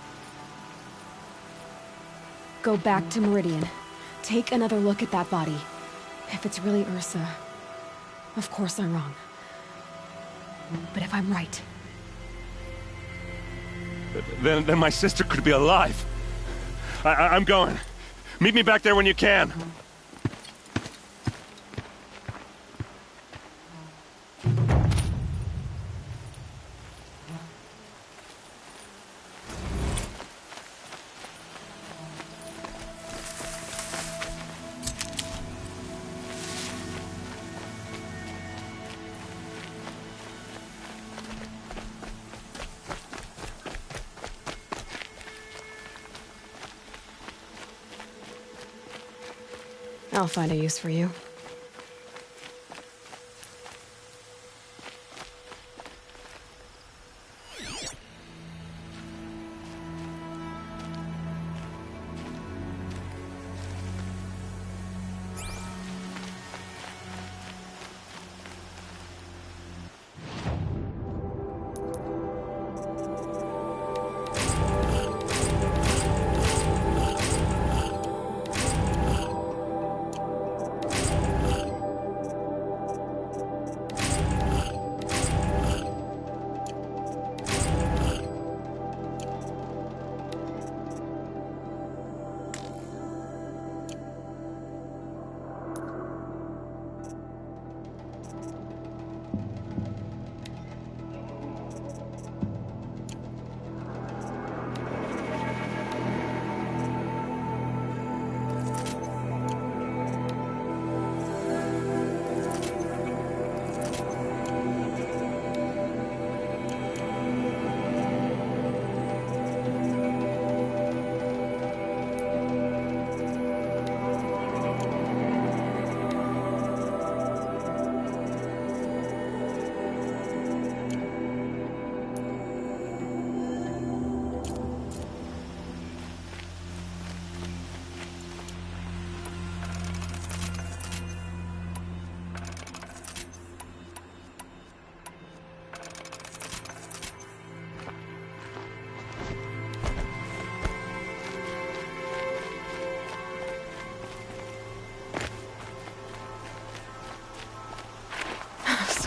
Go back to Meridian. Take another look at that body. If it's really Ursa, of course I'm wrong. But if I'm right... Then my sister could be alive. I'm going. Meet me back there when you can. I'll find a use for you.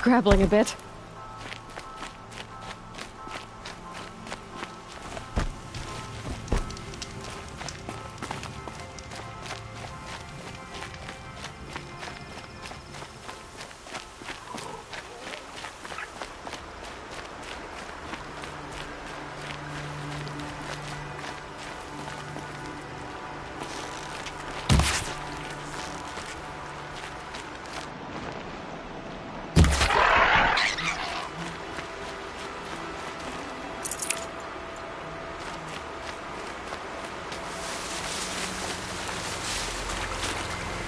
Scrabbling a bit.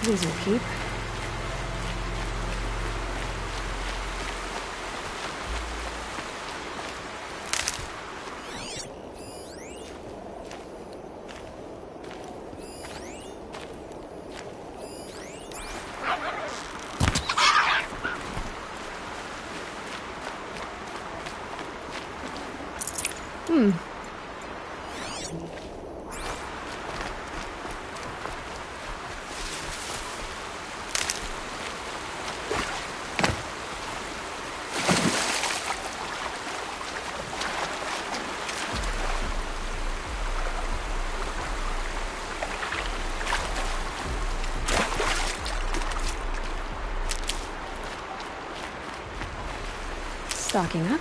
These will keep. Stocking up.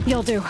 You'll do.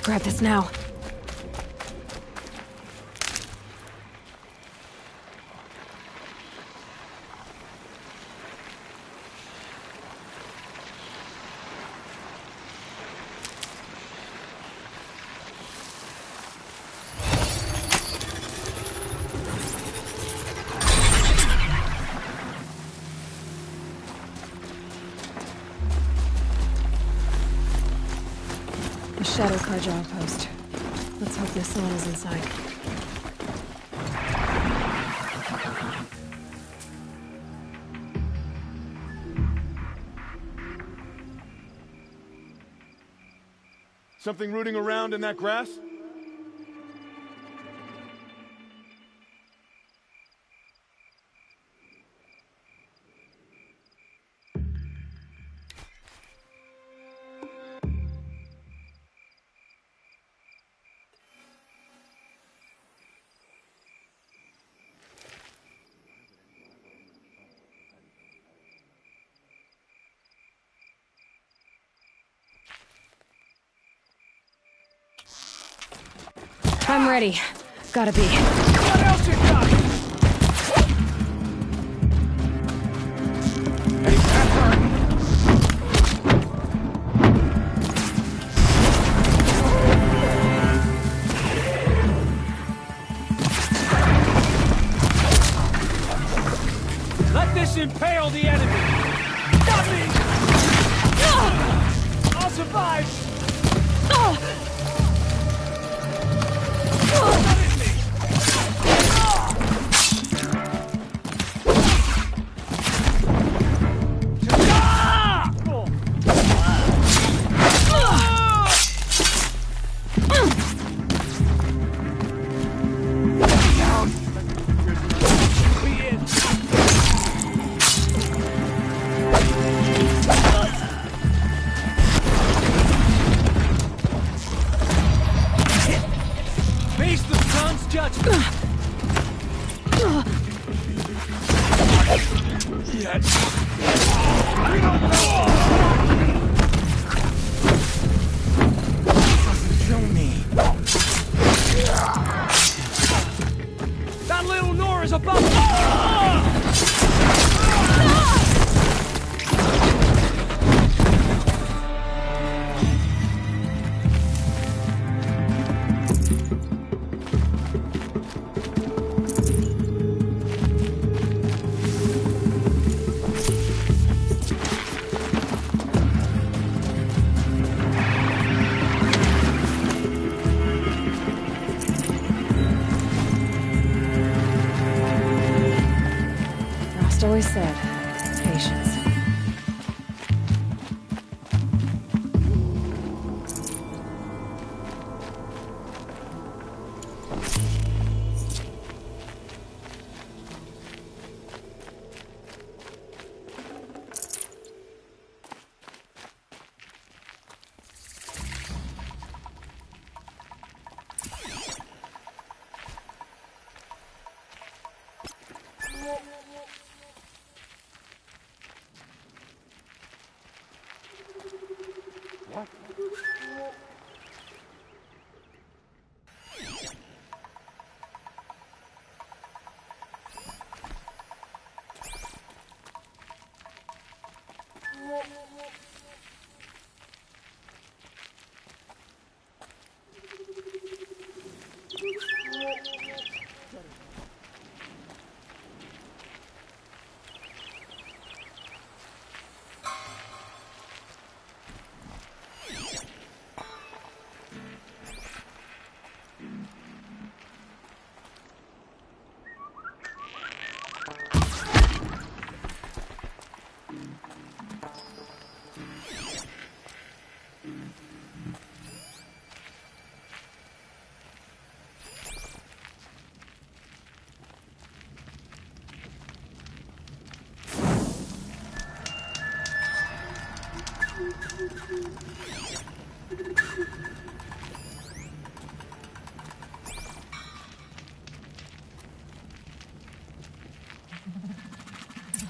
Grab this now. Shadow Karja outpost. Let's hope Nassan is inside. Something rooting around in that grass? I'm ready. Gotta be. What else you got? Let this impale the enemy! Got me! I'll survive! Face the sun's judgment! Show me. That little Nora's about Frost always said, patience.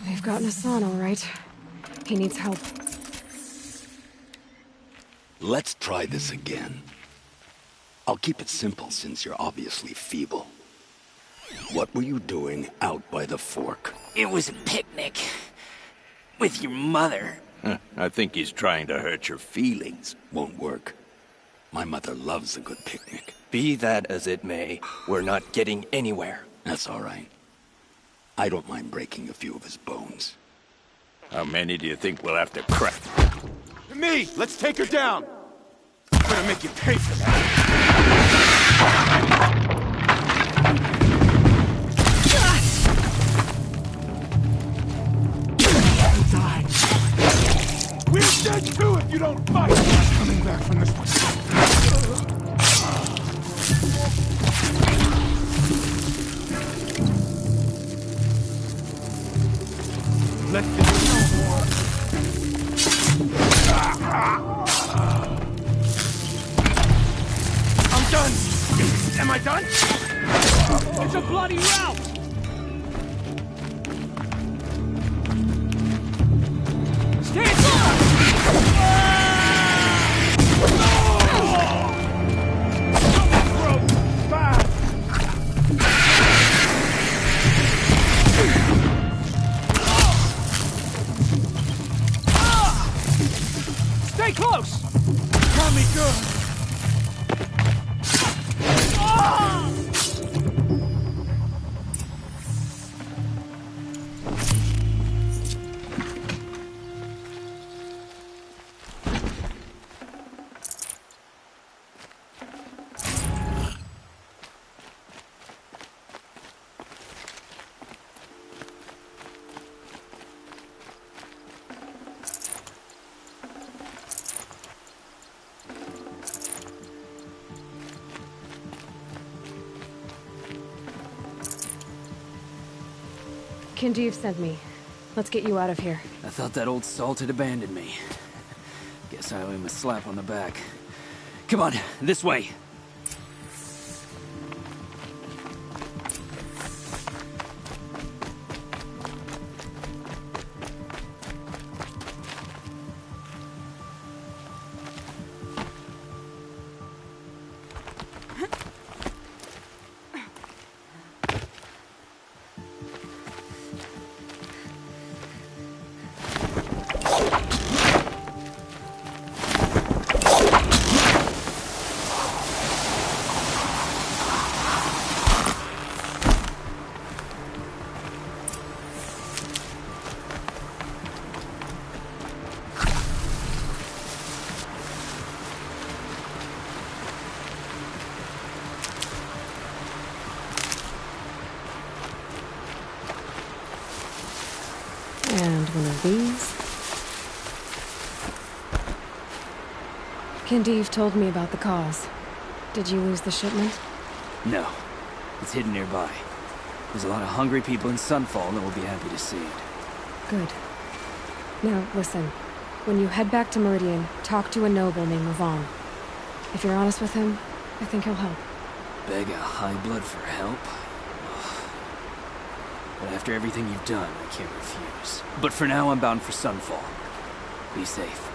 They've got Nassan, all right. He needs help. Let's try this again. I'll keep it simple since you're obviously feeble. What were you doing out by the fork? It was a picnic. With your mother. I think he's trying to hurt your feelings. Won't work. My mother loves a good picnic. Be that as it may, we're not getting anywhere. That's all right. I don't mind breaking a few of his bones. How many do you think we'll have to crack? Me! Let's take her down! gonna make you pay for that. We're dead too if you don't fight! Coming back from this one. Let this no more. I'm done! Am I done? It's a bloody rout! Stand Stay close! Got me good! Kindeev sent me. Let's get you out of here. I thought that old salt had abandoned me. Guess I owe him a slap on the back. Come on, this way. And one of these. Kindeev told me about the cause. Did you lose the shipment? No. It's hidden nearby. There's a lot of hungry people in Sunfall that will be happy to see it. Good. Now, listen. When you head back to Meridian, talk to a noble named Ravon. If you're honest with him, I think he'll help. Beg a high blood for help? But after everything you've done, I can't refuse. But for now, I'm bound for Sunfall. Be safe.